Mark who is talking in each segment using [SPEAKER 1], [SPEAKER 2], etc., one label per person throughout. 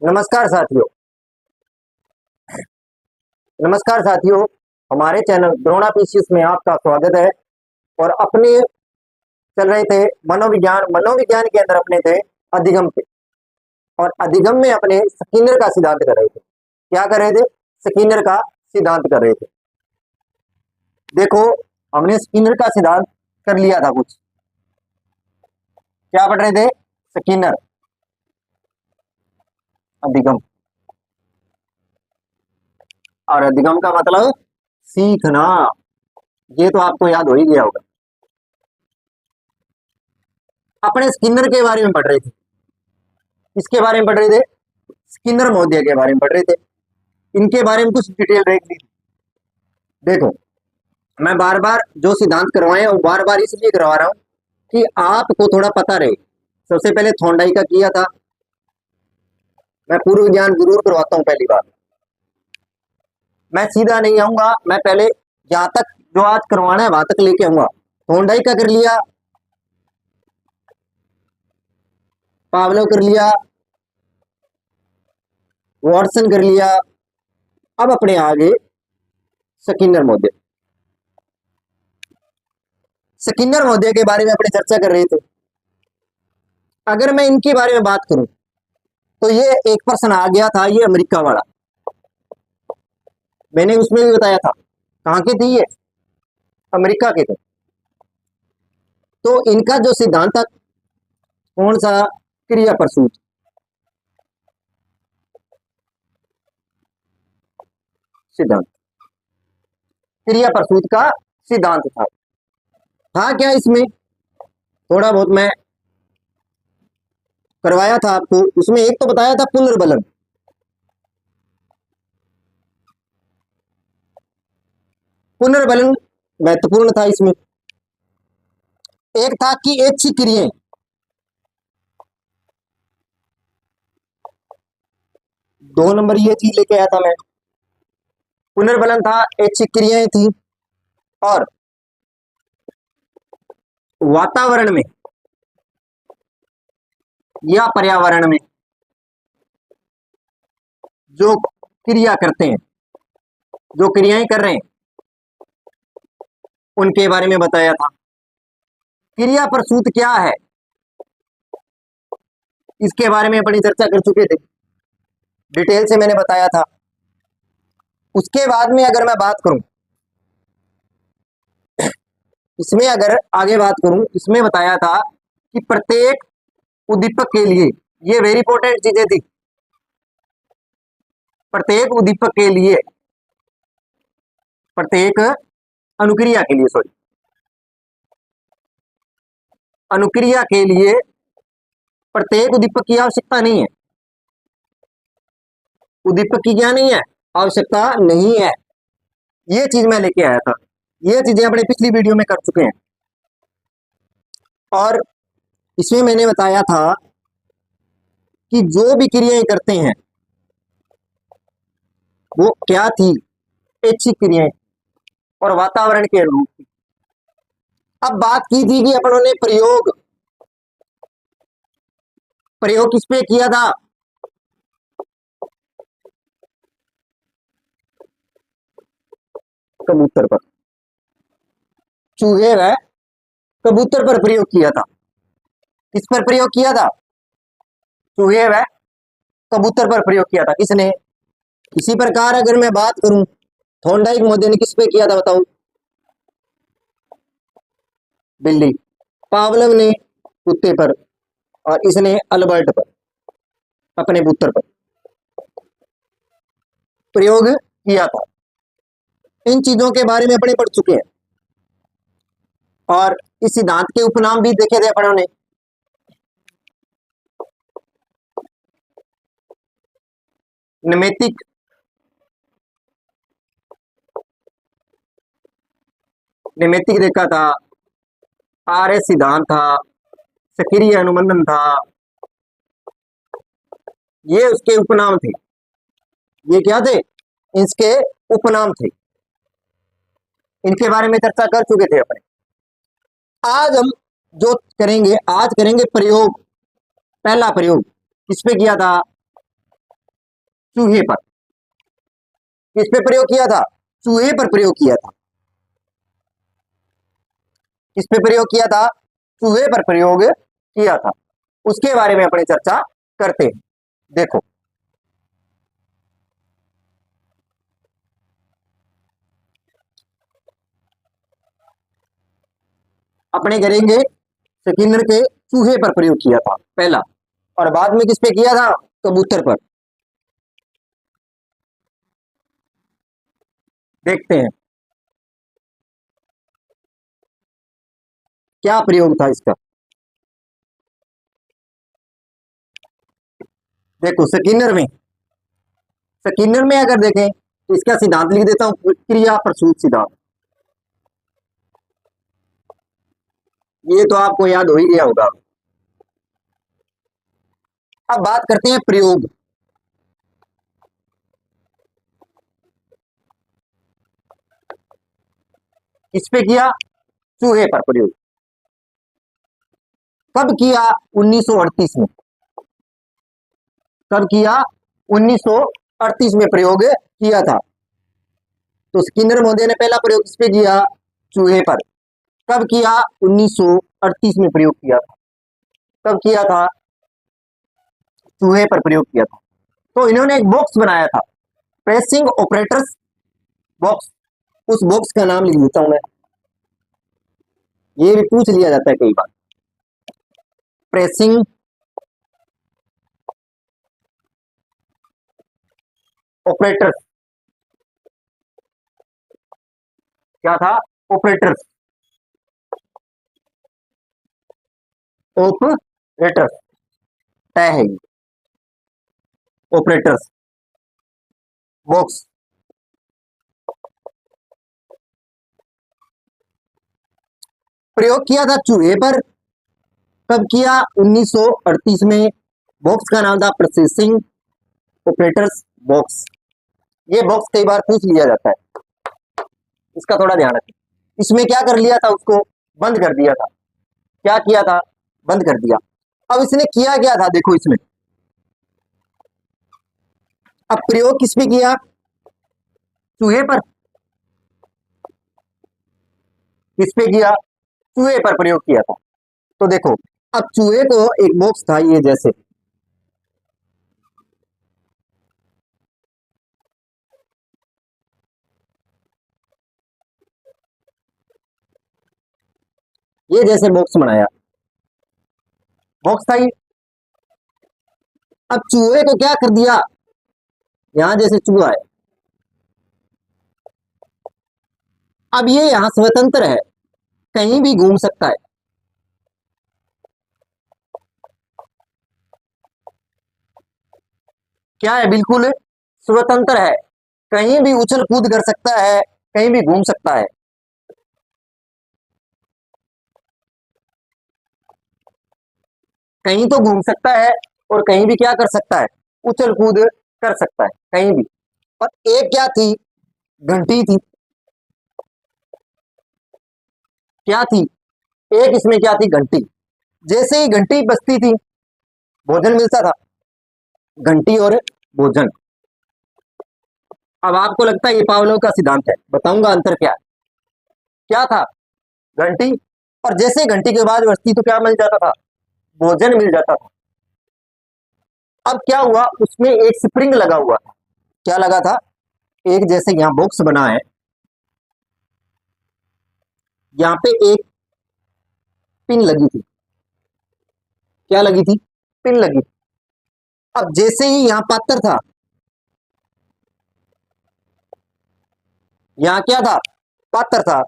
[SPEAKER 1] नमस्कार साथियों। नमस्कार साथियों, हमारे चैनल द्रोणा पीसीएस में आपका स्वागत है। और अपने चल रहे थे मनोविज्ञान के अंदर अपने थे अधिगम पे। और अधिगम में अपने स्किनर का सिद्धांत कर रहे थे। क्या कर रहे थे? स्किनर का सिद्धांत कर रहे थे। देखो, हमने स्किनर का सिद्धांत कर लिया था कुछ। क्या पढ़ रहे थे? स्किनर, अधिगम। और अधिगम का मतलब सीखना। ये तो आपको याद हो ही गया होगा। अपने स्किनर के बारे में पढ़ रहे थे। किसके बारे में पढ़ रहे थे? स्किनर महोदय के बारे में पढ़ रहे थे। इनके बारे में कुछ डिटेल देख ली। देखो, मैं बार बार जो सिद्धांत करवाए वो बार बार इसलिए करवा रहा हूं कि आपको थोड़ा पता रहे। सबसे पहले थॉर्नडाइक का किया था। मैं पूर्व ज्ञान जरूर करवाता हूं। पहली बार मैं सीधा नहीं आऊंगा, मैं पहले जहां तक जो आज करवाना है वहां तक लेके आऊंगा। थॉर्नडाइक का कर लिया, पावलोव कर लिया, वॉटसन कर लिया। अब अपने आगे स्किनर महोदय। स्किनर महोदय के बारे में अपने चर्चा कर रहे थे। अगर मैं इनके बारे में बात करूं तो ये एक प्रश्न आ गया था, ये अमेरिका वाला। मैंने उसमें भी बताया था। कहां के थे ये? अमेरिका के थे। तो इनका जो सिद्धांत था कौन सा? क्रिया प्रसूत सिद्धांत। क्रिया प्रसूत का सिद्धांत था क्या इसमें? थोड़ा बहुत मैं करवाया था आपको। उसमें एक तो बताया था पुनर्बलन। पुनर्बलन महत्वपूर्ण था इसमें। एक था कि ऐच्छिक क्रियाएं। दो नंबर ये चीज लेके आया था मैं। पुनर्बलन था, ऐच्छिक क्रियाएं थी, और वातावरण में या पर्यावरण में जो क्रिया करते हैं, जो क्रियाएं कर रहे हैं, उनके बारे में बताया था। क्रिया प्रसूत क्या है इसके बारे में अपनी चर्चा कर चुके थे। डिटेल से मैंने बताया था। उसके बाद में अगर मैं बात करूं, इसमें अगर आगे बात करूं, इसमें बताया था कि प्रत्येक उद्दीपक के लिए, ये वेरी इंपॉर्टेंट चीजें थी। प्रत्येक उद्दीपक के लिए, प्रत्येक अनुक्रिया के लिए, सॉरी, अनुक्रिया के लिए प्रत्येक उद्दीपक की आवश्यकता नहीं है। उद्दीपक की क्या नहीं है? आवश्यकता नहीं है। ये चीज मैं लेके आया था। ये चीजें अपने पिछली वीडियो में कर चुके हैं। और इसमें मैंने बताया था कि जो भी क्रियाएं करते हैं वो क्या थी? ऐच्छिक क्रियाएं और वातावरण के अनुरूप थी। अब बात की थी कि अपनों ने प्रयोग प्रयोग किस पे किया था? कबूतर पर। चूहे व कबूतर पर प्रयोग किया था। किस पर प्रयोग किया था? चूहे व कबूतर पर प्रयोग किया था। किसने? इसी प्रकार अगर मैं बात करूं, थॉर्नडाइक महोदय ने किस पे किया था बताओ? बिल्ली। पावलव ने कुत्ते पर, और इसने अल्बर्ट पर, अपने पुत्र पर प्रयोग किया था। इन चीजों के बारे में अपने पढ़ चुके हैं। और इस सिद्धांत के उपनाम भी देखे थे अपनों ने। नैमित्तिक, नैमित्तिक देखा था, आर्य सिद्धांत था, सक्रिय अनुबंधन था। ये उसके उपनाम थे। ये क्या थे? इसके उपनाम थे। इनके बारे में चर्चा कर चुके थे अपने। आज हम जो करेंगे, आज करेंगे प्रयोग। पहला प्रयोग किस पे किया था? चूहे पर। किस पे प्रयोग किया था? चूहे पर प्रयोग किया था। किस पे प्रयोग किया था? चूहे पर प्रयोग किया था। उसके बारे में अपनी चर्चा करते हैं। देखो, अपने करेंगे स्किनर के चूहे पर प्रयोग किया था पहला, और बाद में किस पे किया था? कबूतर पर। देखते हैं क्या प्रयोग था इसका। देखो, स्किनर में अगर देखें तो इसका सिद्धांत लिख देता हूं, क्रिया प्रसूत सिद्धांत। ये तो आपको याद हो ही गया होगा। अब बात करते हैं प्रयोग। किस पे किया? चूहे पर प्रयोग। कब किया? 1938 में। कब किया? 1938 में प्रयोग किया था। तो स्किनर महोदय ने पहला प्रयोग किस पे किया? चूहे पर। कब किया? 1938 में प्रयोग किया था। कब किया था? चूहे पर प्रयोग किया था। तो इन्होंने एक बॉक्स बनाया था, प्रेसिंग ऑपरेटर्स बॉक्स। उस बॉक्स का नाम लिख देता हूं मैं, ये भी पूछ लिया जाता है कई बार। Pressing operators. क्या था? ऑपरेटर्स। ऑपरेटर्स तय है ये। Operators box. प्रयोग किया था चूहे पर। कब किया? 1938 में। बॉक्स का नाम था प्रोसेसिंग ऑपरेटर्स बॉक्स। ये बॉक्स कई बार पूछ लिया जाता है, इसका थोड़ा ध्यान रखें। इसमें क्या कर लिया था? उसको बंद कर दिया था। क्या किया था? बंद कर दिया। अब इसने किया क्या था? देखो इसमें, अब प्रयोग किस पे किया? चूहे पर। किस पे किया? चूहे पर प्रयोग किया था। तो देखो, अब चूहे को एक बॉक्स था ये जैसे, ये जैसे बॉक्स बनाया, बॉक्स था ये। अब चूहे को क्या कर दिया? यहां जैसे चूहा है, अब ये यहां स्वतंत्र है, कहीं भी घूम सकता है। क्या है? बिल्कुल स्वतंत्र है, कहीं भी उछल कूद कर सकता है, कहीं भी घूम सकता है। कहीं तो घूम सकता है और कहीं भी क्या कर सकता है? उछल कूद कर सकता है कहीं भी। और एक क्या थी? घंटी थी। क्या थी? एक इसमें क्या थी? घंटी। जैसे ही घंटी बजती थी, भोजन मिलता था। घंटी और भोजन। अब आपको लगता है ये पावलोव का सिद्धांत है, बताऊंगा अंतर क्या है। क्या था? घंटी, और जैसे घंटी के बाद बजती तो क्या मिल जाता था? भोजन मिल जाता था। अब क्या हुआ? उसमें एक स्प्रिंग लगा हुआ था। क्या लगा था? एक जैसे यहां बॉक्स बना है, यहां पे एक पिन लगी थी। क्या लगी थी? पिन लगी थी। अब जैसे ही यहां पात्र था, यहां क्या था? पात्र था।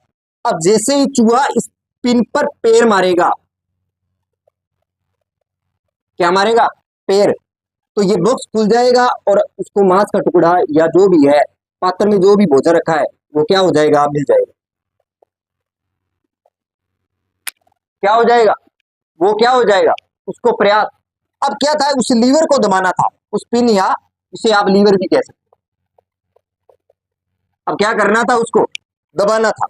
[SPEAKER 1] अब जैसे ही चूहा इस पिन पर पैर मारेगा, क्या मारेगा? पैर, तो ये बॉक्स खुल जाएगा और उसको मांस का टुकड़ा या जो भी है, पात्र में जो भी भोजन रखा है, वो क्या हो जाएगा? मिल जाएगा। क्या हो जाएगा? वो क्या हो जाएगा? उसको प्रयास। अब क्या था? उस लीवर को दबाना था, उस पिन, या इसे आप लीवर भी कह सकते। अब क्या करना था? उसको दबाना था।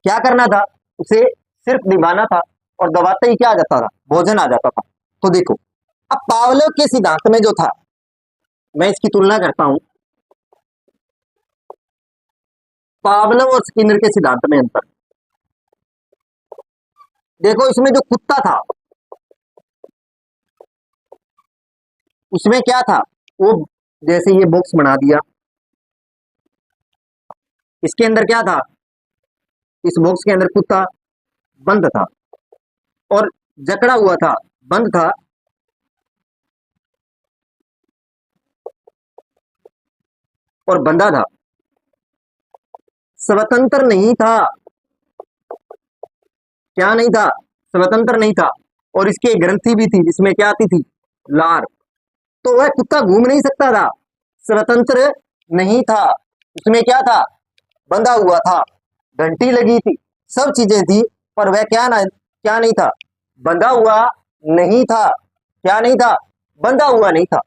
[SPEAKER 1] क्या करना था? उसे सिर्फ दबाना था, और दबाते ही क्या आ जाता था? भोजन आ जाता था। तो देखो, अब पावलोव के सिद्धांत में जो था, मैं इसकी तुलना करता हूं पावलोव और स्किनर के सिद्धांत में अंतर। देखो इसमें जो कुत्ता था उसमें क्या था, वो जैसे ये बॉक्स बना दिया, इसके अंदर क्या था, इस बॉक्स के अंदर कुत्ता बंद था और जकड़ा हुआ था, बंद था और बंधा था, स्वतंत्र नहीं था। क्या नहीं था, स्वतंत्र नहीं था। और इसकी एक ग्रंथि भी थी जिसमें क्या आती थी, लार। तो वह कुत्ता घूम नहीं सकता था, स्वतंत्र नहीं था। उसमें क्या था, बंधा हुआ था, घंटी लगी थी, सब चीजें थी, पर वह क्या नहीं था, बंधा हुआ नहीं था। क्या नहीं था, बंधा हुआ नहीं था।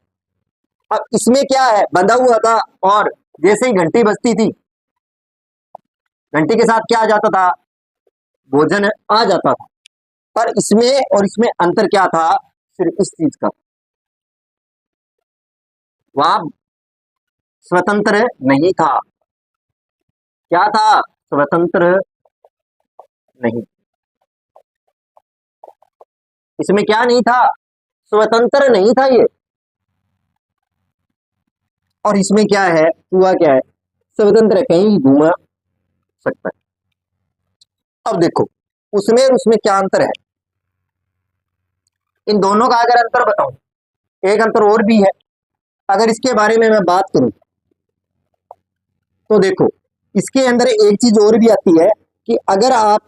[SPEAKER 1] अब इसमें क्या है, बंधा हुआ था और जैसे ही घंटी बजती थी, घंटी के साथ क्या आ जाता था, भोजन आ जाता था। पर इसमें और इसमें अंतर क्या था, सिर्फ इस चीज का, वह स्वतंत्र नहीं था। क्या था, स्वतंत्र नहीं। इसमें क्या नहीं था, स्वतंत्र नहीं था ये। और इसमें क्या है, हुआ क्या है, स्वतंत्र कहीं भी घूमा सकता है। अब देखो उसमें और उसमें क्या अंतर है, इन दोनों का अगर अंतर बताऊं, एक अंतर और भी है। अगर इसके बारे में मैं बात करूं तो देखो इसके अंदर एक चीज और भी आती है कि अगर आप,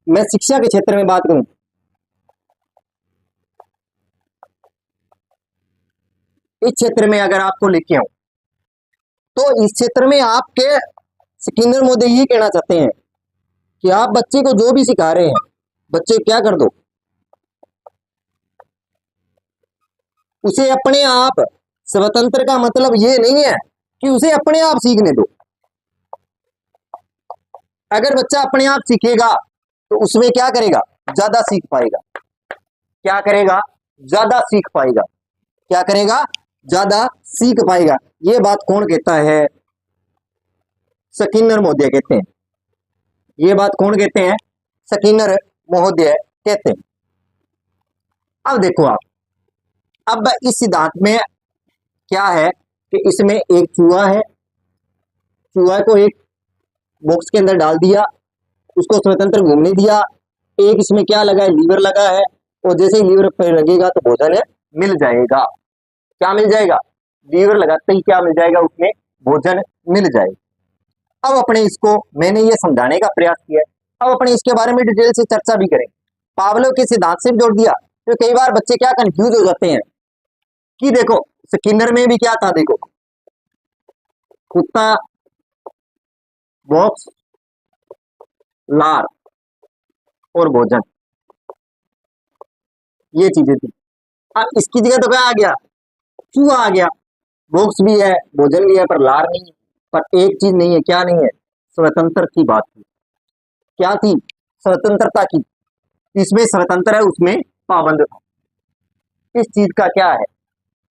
[SPEAKER 1] मैं शिक्षा के क्षेत्र में बात करूं, इस क्षेत्र में अगर आपको लेके आऊं तो इस क्षेत्र में आपके स्किनर मोदी ये कहना चाहते हैं कि आप बच्चे को जो भी सिखा रहे हैं, बच्चे क्या कर दो, उसे अपने आप, स्वतंत्र का मतलब ये नहीं है कि उसे अपने आप सीखने दो। अगर बच्चा अपने आप सीखेगा तो उसमें क्या करेगा, ज्यादा सीख पाएगा। क्या करेगा, ज्यादा सीख पाएगा। क्या करेगा, ज्यादा सीख पाएगा। ये बात कौन कहता है, स्किनर महोदय कहते हैं। ये बात कौन कहते हैं, स्किनर महोदय कहते हैं। अब देखो आप, अब इस सिद्धांत में क्या है कि इसमें एक चूहा है, चूहा को एक बॉक्स के अंदर डाल दिया, उसको स्वतंत्र घूमने दिया। एक इसमें क्या लगा है, लीवर लगा है, और जैसे ही लीवर पर लगेगा तो भोजन मिल जाएगा। क्या मिल जाएगा, लीवर लगाते ही क्या मिल जाएगा, उसमें भोजन मिल जाएगा। अब अपने इसको मैंने ये समझाने का प्रयास किया है, अब अपने इसके बारे में डिटेल से चर्चा भी करें। पावलोव के सिद्धांत से जोड़ दिया, तो कई बार बच्चे क्या कंफ्यूज हो जाते हैं कि देखो स्किनर में भी क्या था, देखो कुत्ता, बॉक्स, लार और भोजन, ये चीजें थी। अब इसकी जगह तो क्या आ गया, चूहा आ गया। बॉक्स भी है, भोजन भी है, पर लार नहीं है। पर एक चीज नहीं है, क्या नहीं है, स्वतंत्र की बात थी। क्या थी, स्वतंत्रता की। इसमें स्वतंत्र है, उसमें पाबंद था। इस चीज का क्या है,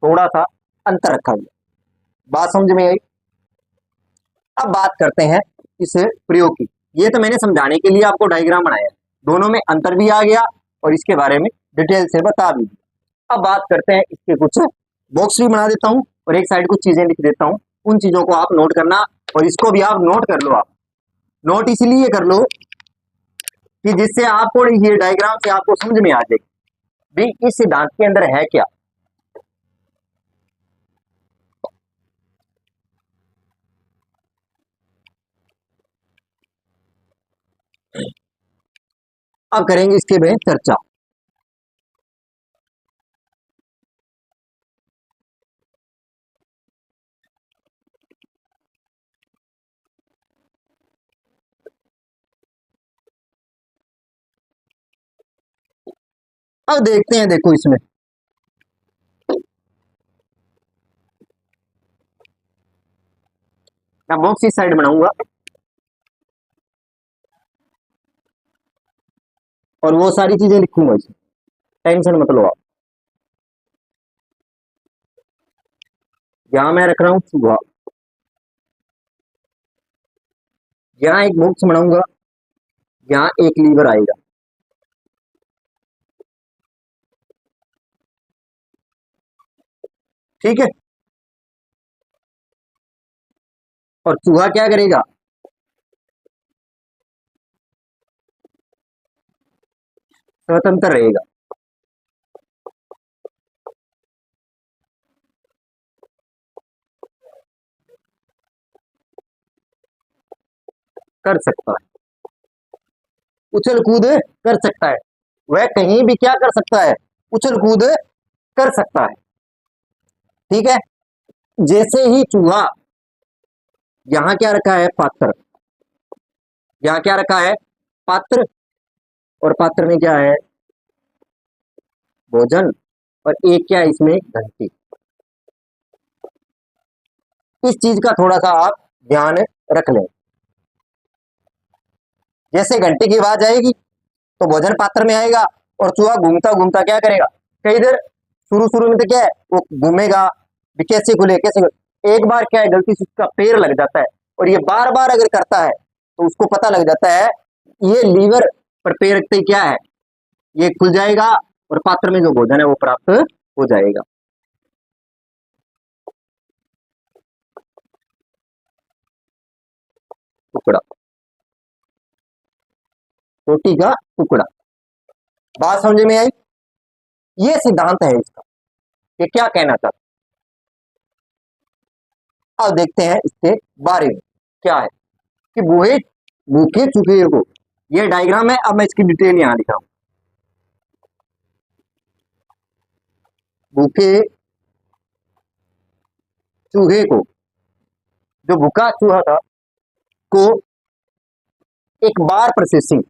[SPEAKER 1] थोड़ा सा अंतर रखा गया। बात समझ में आई। अब बात करते हैं इस प्रयोग की। ये तो मैंने समझाने के लिए आपको डायग्राम बनाया, दोनों में अंतर भी आ गया और इसके बारे में डिटेल से बता भी दिया। अब बात करते हैं इसके कुछ बॉक्स भी बना देता हूँ और एक साइड कुछ चीजें लिख देता हूँ। उन चीजों को आप नोट करना, और इसको भी आप नोट कर लो। आप नोट इसलिए कर लो कि जिससे आपको ये डायग्राम से आपको समझ में आ जाए भी इस सिद्धांत के अंदर है क्या। अब करेंगे इसके में चर्चा। अब देखते हैं, देखो इसमें मैं बॉक्स इस साइड बनाऊंगा और वो सारी चीजें लिखूंगा इसमें, टेंशन मत लो आप। यहां मैं रख रहा हूं चूहा, यहां एक बॉक्स बनाऊंगा, यहां एक लीवर आएगा, ठीक है। और चूहा क्या करेगा, स्वतंत्र रहेगा। कर सकता है, उछल कूद कर सकता है, वह कहीं भी क्या कर सकता है, उछल कूद कर सकता है, ठीक है। जैसे ही चूहा, यहां क्या रखा है, पात्र, यहां क्या रखा है, पात्र, और पात्र में क्या है, भोजन, और एक क्या है इसमें, घंटी। इस चीज का थोड़ा सा आप ध्यान रख लें। जैसे घंटी की आवाज आएगी तो भोजन पात्र में आएगा, और चूहा घूमता घूमता क्या करेगा, कई देर, शुरू शुरू में तो क्या है, वो घूमेगा, भी कैसे खुले कैसे खुले। एक बार क्या है, गलती से उसका पैर लग जाता है, और ये बार बार अगर करता है तो उसको पता लग जाता है, ये लीवर पर पैर रखते ही क्या है, ये खुल जाएगा, और पात्र में जो भोजन है वो प्राप्त हो जाएगा। टुकड़ा, रोटी का टुकड़ा, बात समझ में आई। ये सिद्धांत है इसका, ये क्या कहना चाहता है। अब देखते हैं इसके बारे में क्या है, कि बूहे भूखे चूहे को, ये डायग्राम है, अब मैं इसकी डिटेल यहां लिखा हूं। भूखे चूहे को, जो भूखा चूहा था, को एक बार प्रोसेसिंग,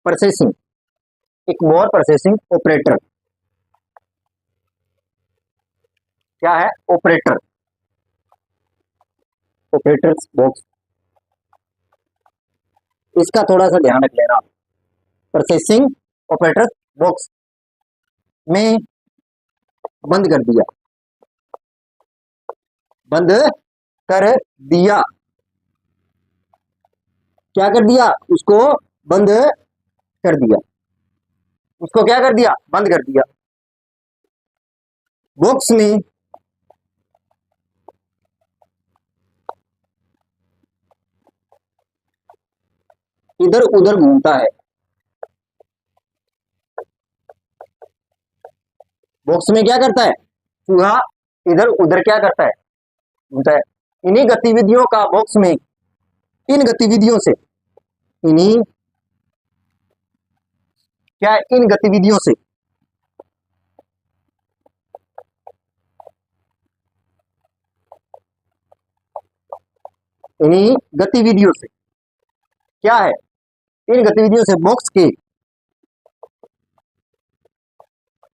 [SPEAKER 1] प्रोसेसिंग, एक मोर प्रोसेसिंग ऑपरेटर, क्या है, ऑपरेटर, ऑपरेटर्स बॉक्स, इसका थोड़ा सा ध्यान रख लेना। प्रोसेसिंग ऑपरेटर्स बॉक्स में बंद कर दिया, बंद कर दिया, क्या कर दिया, उसको बंद कर दिया, उसको क्या कर दिया, बंद कर दिया। बॉक्स में इधर उधर घूमता है, बॉक्स में क्या करता है, चूहा इधर उधर क्या करता है, घूमता है। इन्हीं गतिविधियों का बॉक्स में, इन गतिविधियों से, इन्हीं क्या, इन गतिविधियों से, इन्हीं गतिविधियों से क्या है, इन गतिविधियों से बॉक्स के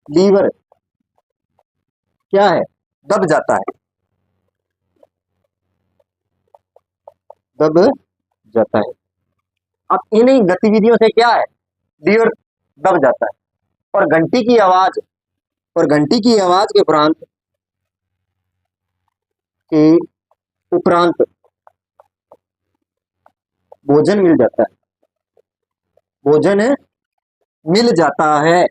[SPEAKER 1] लीवर क्या है, दब जाता है, दब जाता है। अब इन्हीं गतिविधियों से क्या है, लीवर दब जाता है, और घंटी की आवाज, और घंटी की आवाज के उपरांत भोजन मिल जाता है, भोजन मिल जाता है,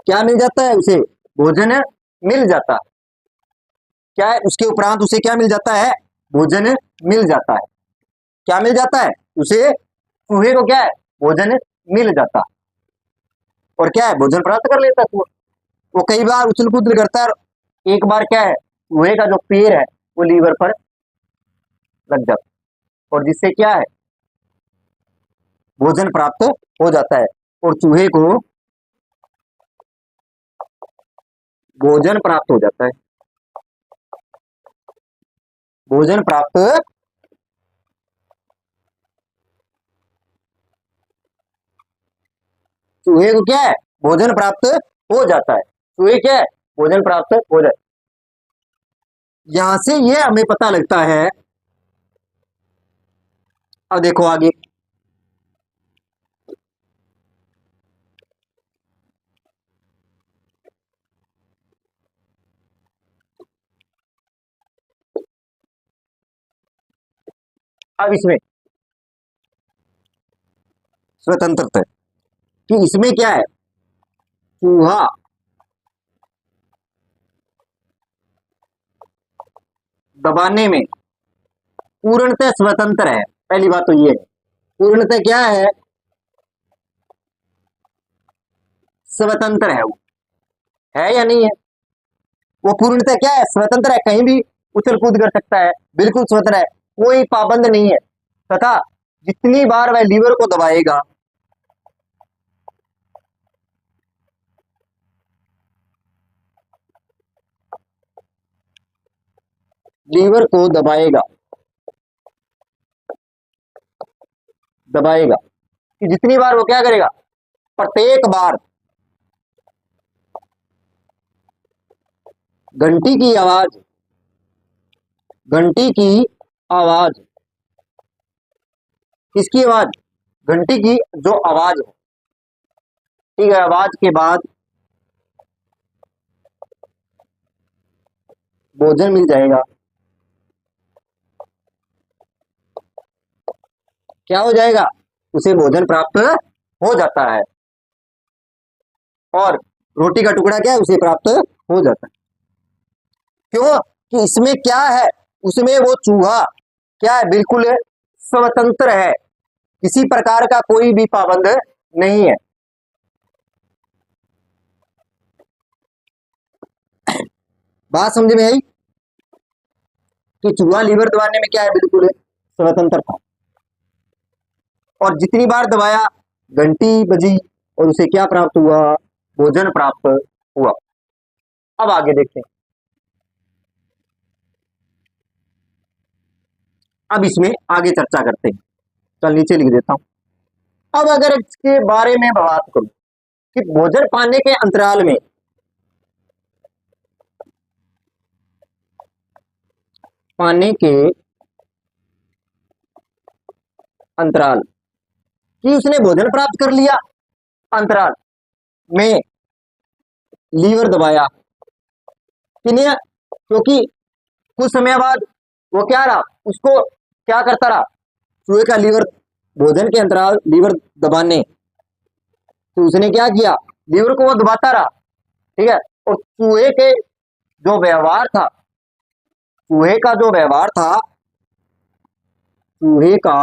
[SPEAKER 1] क्या मिल जाता है उसे, भोजन मिल जाता है, क्या है, उसके उपरांत उसे क्या मिल जाता है, भोजन मिल जाता है, क्या मिल जाता है उसे, चूहे को क्या है, भोजन मिल जाता है, और क्या है, भोजन प्राप्त कर लेता है। वो कई बार उछल कूद करता है, एक बार क्या है, चूहे का जो पैर है वो लीवर पर लग जाता है, और जिससे क्या है, भोजन प्राप्त हो जाता है, और चूहे को भोजन प्राप्त हो जाता है, भोजन प्राप्त, चूहे को क्या है, भोजन प्राप्त हो जाता है, चूहे क्या है, भोजन प्राप्त हो जाता है। यहां से ये हमें पता लगता है। अब देखो आगे, अब इसमें स्वतंत्रता कि इसमें क्या है, चूहा दबाने में पूर्णतः स्वतंत्र है। पहली बात तो ये है, पूर्णतः क्या है, स्वतंत्र है। वो है या नहीं है, वो पूर्णतः क्या है, स्वतंत्र है, कहीं भी उछल कूद कर सकता है, बिल्कुल स्वतंत्र है, कोई पाबंद नहीं है। तथा जितनी बार वह लीवर को दबाएगा, लीवर को दबाएगा दबाएगा कि जितनी बार वो क्या करेगा, प्रत्येक बार घंटी की आवाज, घंटी की आवाज, किसकी आवाज, घंटी की जो आवाज है, ठीक है, आवाज के बाद भोजन मिल जाएगा। क्या हो जाएगा, उसे भोजन प्राप्त हो जाता है, और रोटी का टुकड़ा क्या है, उसे प्राप्त हो जाता है। क्यों कि इसमें क्या है, उसमें वो चूहा क्या है, बिल्कुल स्वतंत्र है, किसी प्रकार का कोई भी पाबंद नहीं है। बात समझ में आई कि चूहा लीवर दबाने में क्या है, बिल्कुल स्वतंत्र था, और जितनी बार दबाया घंटी बजी और उसे क्या प्राप्त हुआ, भोजन प्राप्त हुआ। अब आगे देखते हैं, अब इसमें आगे चर्चा करते हैं। चल नीचे लिख देता हूं। अब अगर इसके बारे में बात करूं कि भोजन पाने के अंतराल में, पाने के अंतराल कि उसने भोजन प्राप्त कर लिया, अंतराल में लीवर दबाया कि नहीं, क्योंकि कुछ समय बाद वो क्या रहा, उसको क्या करता रहा, चूहे का लीवर, भोजन के अंतराल लीवर दबाने, तो उसने क्या किया, लीवर को वो दबाता रहा, ठीक है, और चूहे के जो व्यवहार था, चूहे का जो व्यवहार था, चूहे का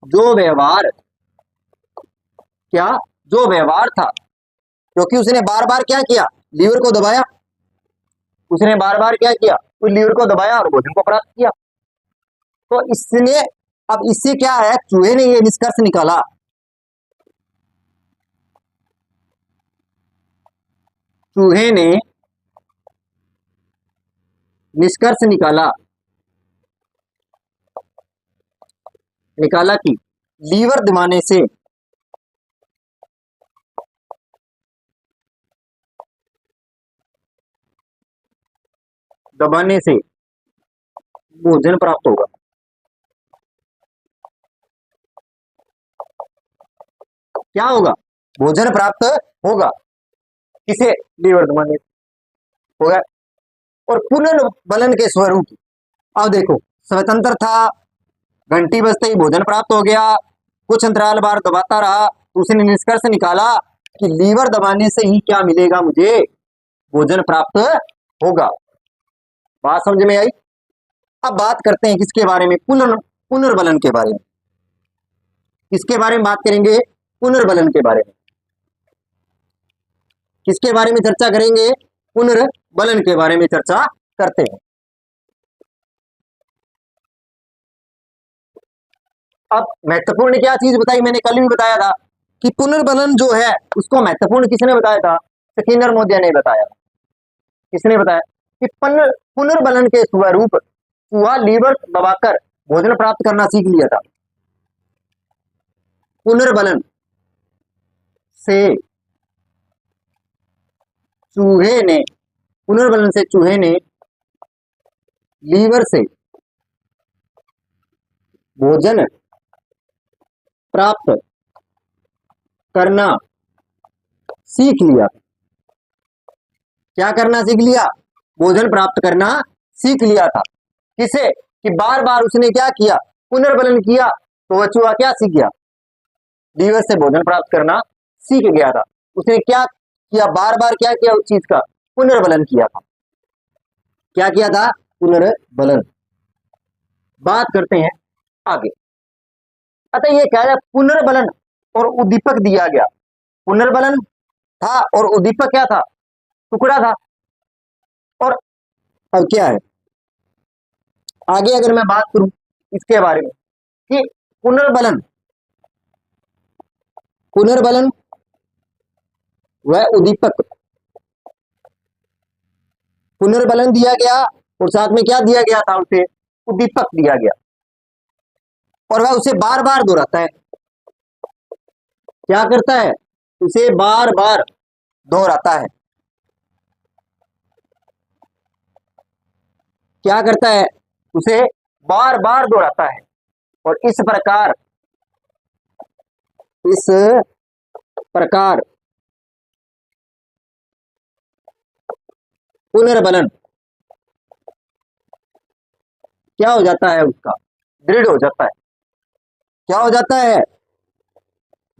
[SPEAKER 1] जो व्यवहार, क्या, जो व्यवहार था, क्योंकि उसने बार बार क्या किया, लीवर को दबाया, उसने बार बार क्या किया, उस लीवर को दबाया और भोजन को प्राप्त किया। तो इसने, अब इससे क्या है, चूहे ने ये निष्कर्ष निकाला, चूहे ने निष्कर्ष निकाला निकाला कि लीवर दबाने से, दबाने से भोजन प्राप्त होगा। क्या होगा, भोजन प्राप्त होगा, किसे, लीवर दबाने से होगा। और पुनर्बलन के स्वरूप, अब देखो, स्वतंत्र था, घंटी बजते ही भोजन प्राप्त हो गया, कुछ अंतराल बार दबाता रहा, उसने निष्कर्ष निकाला कि लीवर दबाने से ही क्या मिलेगा, मुझे भोजन प्राप्त होगा। बात समझ में आई। अब बात करते हैं किसके बारे में, पुनर्बलन के बारे में। किसके बारे में बात करेंगे, पुनर्बलन के बारे में। किसके बारे में चर्चा करेंगे, पुनर्बलन के बारे में चर्चा करते हैं। अब महत्वपूर्ण क्या चीज बताई, मैंने कल भी बताया था कि पुनर्बलन जो है उसको महत्वपूर्ण किसने बताया था, स्किनर मोदिया ने बताया। किसने बताया कि पुनर्बलन के स्वरूप चूहा लीवर दबाकर भोजन प्राप्त करना सीख लिया था। पुनर्बलन से चूहे ने, पुनर्बलन से चूहे ने लीवर से भोजन प्राप्त करना सीख लिया। क्या करना सीख लिया, भोजन प्राप्त करना सीख लिया था। किसे, कि बार बार उसने क्या किया, पुनर्बलन किया, तो वह चूहा क्या सीख गया, लीवर से भोजन प्राप्त करना सीख गया था। उसने क्या किया, बार बार क्या किया, उस चीज का पुनर्बलन किया था। क्या किया था, पुनर्बलन। बात करते हैं आगे। अतः ये कह रहा है पुनर्बलन और उद्दीपक दिया गया, पुनर्बलन था और उद्दीपक क्या था, टुकड़ा था। और अब क्या है, आगे अगर मैं बात करूं इसके बारे में कि पुनर्बलन, पुनर्बलन वह उद्दीपक, पुनर्बलन दिया गया और साथ में क्या दिया गया था, उसे उद्दीपक दिया गया और वह उसे बार बार दोहराता है। क्या करता है, उसे बार बार दोहराता है। क्या करता है, उसे बार बार दोहराता है और इस प्रकार पुनर्बलन क्या हो जाता है, उसका दृढ़ हो जाता है। क्या हो जाता है,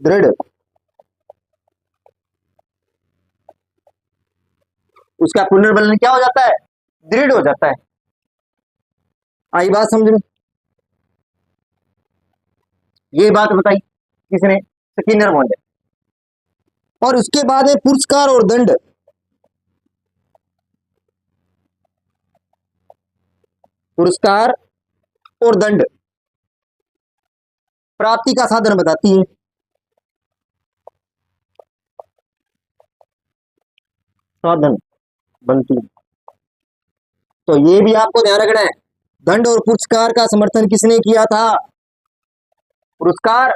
[SPEAKER 1] दृढ़। उसका पुनर्बलन क्या हो जाता है, दृढ़ हो जाता है। आई बात समझ में, ये बात बताई किसने, स्किनर महोदय। और उसके बाद है पुरस्कार और दंड। पुरस्कार और दंड प्राप्ति का साधन बताती है। साधन बनती है, तो ये भी आपको ध्यान रखना है। दंड और पुरस्कार का समर्थन किसने किया था, पुरस्कार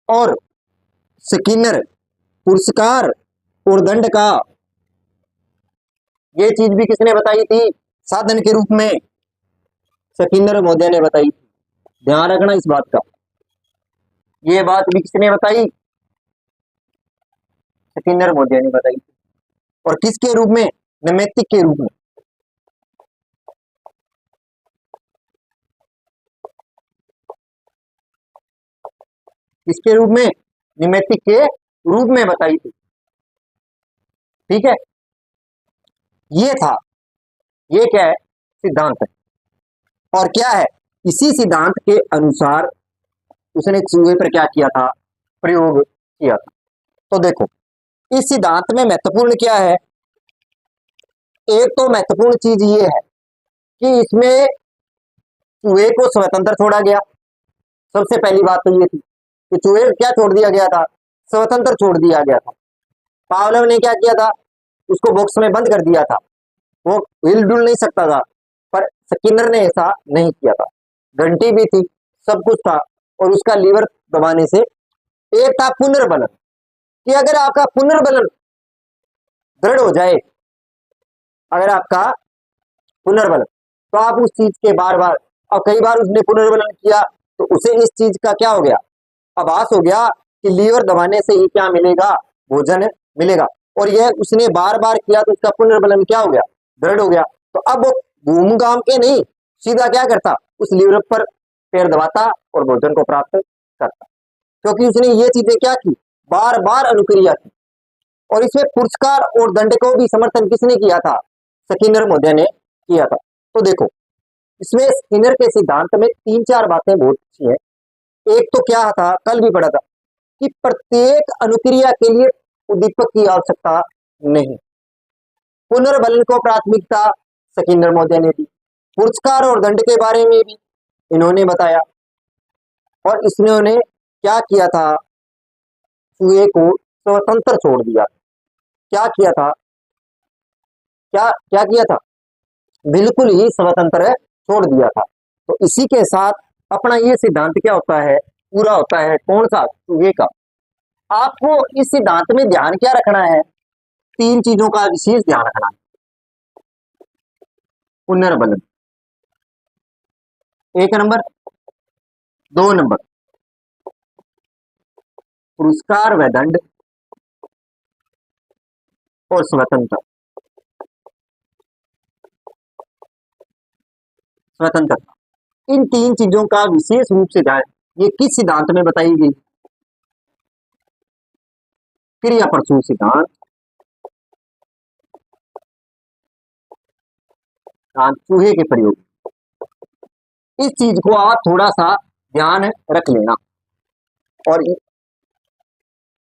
[SPEAKER 1] और स्किनर, पुरस्कार और दंड का ये चीज भी किसने बताई थी, साधन के रूप में स्किनर महोदय ने बताई। ध्यान रखना इस बात का, ये बात भी किसने बताई, स्किनर महोदय ने बताई। और किसके रूप में, नैमित्तिक के रूप में। किसके रूप में, नैमित्तिक के रूप में बताई थी। ठीक है, ये था, ये क्या है, सिद्धांत है। और क्या है, इसी सिद्धांत के अनुसार उसने चूहे पर क्या किया था, प्रयोग किया था। तो देखो इस सिद्धांत में महत्वपूर्ण क्या है, एक तो महत्वपूर्ण चीज ये है कि इसमें चूहे को स्वतंत्र छोड़ा गया। सबसे पहली बात तो ये थी कि चूहे को क्या छोड़ दिया गया था, स्वतंत्र छोड़ दिया गया था। पावलोव ने क्या किया था, उसको बॉक्स में बंद कर दिया था, वो हिल डुल नहीं सकता था। पर स्किनर ने ऐसा नहीं किया था, घंटी भी थी, सब कुछ था, और उसका लीवर दबाने से एक था पुनर्बलन, कि अगर आपका पुनर्बलन दृढ़ हो जाए, अगर आपका पुनर्बलन, तो आप उस चीज के बार बार, और कई बार उसने पुनर्बलन किया तो उसे इस चीज का क्या हो गया, आभास हो गया कि लीवर दबाने से ही क्या मिलेगा, भोजन मिलेगा। और यह उसने बार बार किया तो उसका पुनर्बलन क्या हो गया, दृढ़ हो गया। तो अब वो घूम घाम के नहीं, सीधा क्या करता, उस लीवर पर पैर दबाता और भोजन को प्राप्त करता, क्योंकि उसने ये चीजें क्या की, बार बार अनुक्रिया की। और इसमें पुरस्कार और दंड को भी समर्थन किसने किया था, स्किनर महोदय ने किया था। तो देखो इसमें स्किनर के सिद्धांत में तीन चार बातें बहुत अच्छी है। एक तो क्या था, कल भी पढ़ा था, कि प्रत्येक अनुक्रिया के लिए उद्दीपक की आवश्यकता नहीं, पुनर्बलन को प्राथमिकता स्किनर महोदय ने दी, पुरस्कार और दंड के बारे में भी इन्होंने बताया। और इसने क्या किया था, चूहे को स्वतंत्र छोड़ दिया। क्या किया था, क्या क्या किया था, बिल्कुल ही स्वतंत्र छोड़ दिया था। तो इसी के साथ अपना ये सिद्धांत क्या होता है, पूरा होता है। कौन सा, चूहे का। आपको इस सिद्धांत में ध्यान क्या रखना है, तीन चीजों का विशेष ध्यान रखना है। पुनर्बलन एक नंबर, दो नंबर पुरस्कार व दंड, और स्वतंत्र, स्वतंत्रता। इन तीन चीजों का विशेष रूप से ध्यान ये किस सिद्धांत में बताई गई? क्रिया प्रसूत सिद्धांत, चूहे के प्रयोग। इस चीज को आप थोड़ा सा ध्यान रख लेना और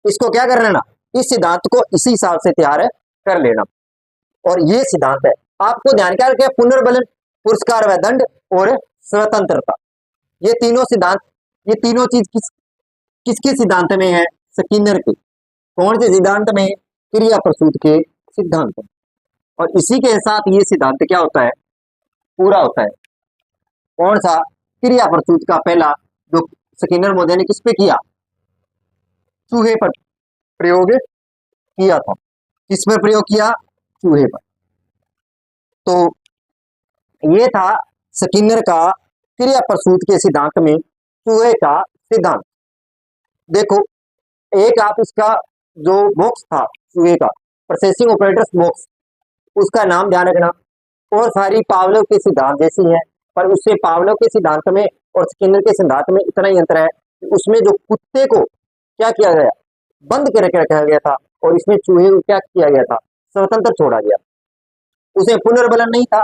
[SPEAKER 1] इसको क्या कर लेना, इस सिद्धांत को इसी हिसाब से तैयार कर लेना। और ये सिद्धांत है, आपको ध्यान क्या रखें, पुनर्बलन, पुरस्कार व दंड और स्वतंत्रता। ये तीनों सिद्धांत, ये तीनों चीज किसके सिद्धांत में है? स्किनर के। कौन से सिद्धांत में? क्रिया प्रसूत के सिद्धांत में। और इसी के साथ ये सिद्धांत क्या होता है? पूरा होता है। कौन सा? क्रिया प्रसूत का पहला जो स्किनर महोदय ने किस पे किया? चूहे पर प्रयोग किया था। किस पर प्रयोग किया? चूहे पर। तो ये था स्किनर का क्रिया प्रसूत के सिद्धांत में चूहे का सिद्धांत। देखो, एक आप इसका जो बॉक्स था चूहे का, प्रोसेसिंग ऑपरेटर्स बॉक्स, उसका नाम ध्यान रखना। और सारी पावलोव के सिद्धांत जैसी है, पर उससे पावलोव के सिद्धांत में और स्किनर के सिद्धांत में इतना ही अंतर है कि उसमें जो कुत्ते को क्या किया गया, बंद करके रखा गया था, और इसमें चूहे को क्या किया गया था? स्वतंत्र छोड़ा गया। उसे पुनर्बलन नहीं था।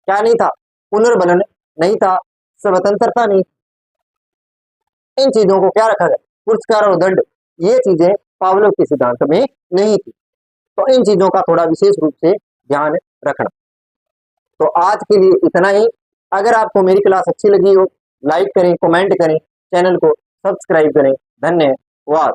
[SPEAKER 1] क्या नहीं था? पुनर्बलन नहीं था, स्वतंत्रता नहीं। इन चीजों को क्या रखा गया? पुरस्कार और दंड। ये चीजें पावलोव के सिद्धांत में नहीं थी। तो इन चीजों का थोड़ा विशेष रूप से ध्यान रखना। तो आज के लिए इतना ही। अगर आपको मेरी क्लास अच्छी लगी हो, लाइक करें, कमेंट करें, चैनल को सब्सक्राइब करें। धन्यवाद।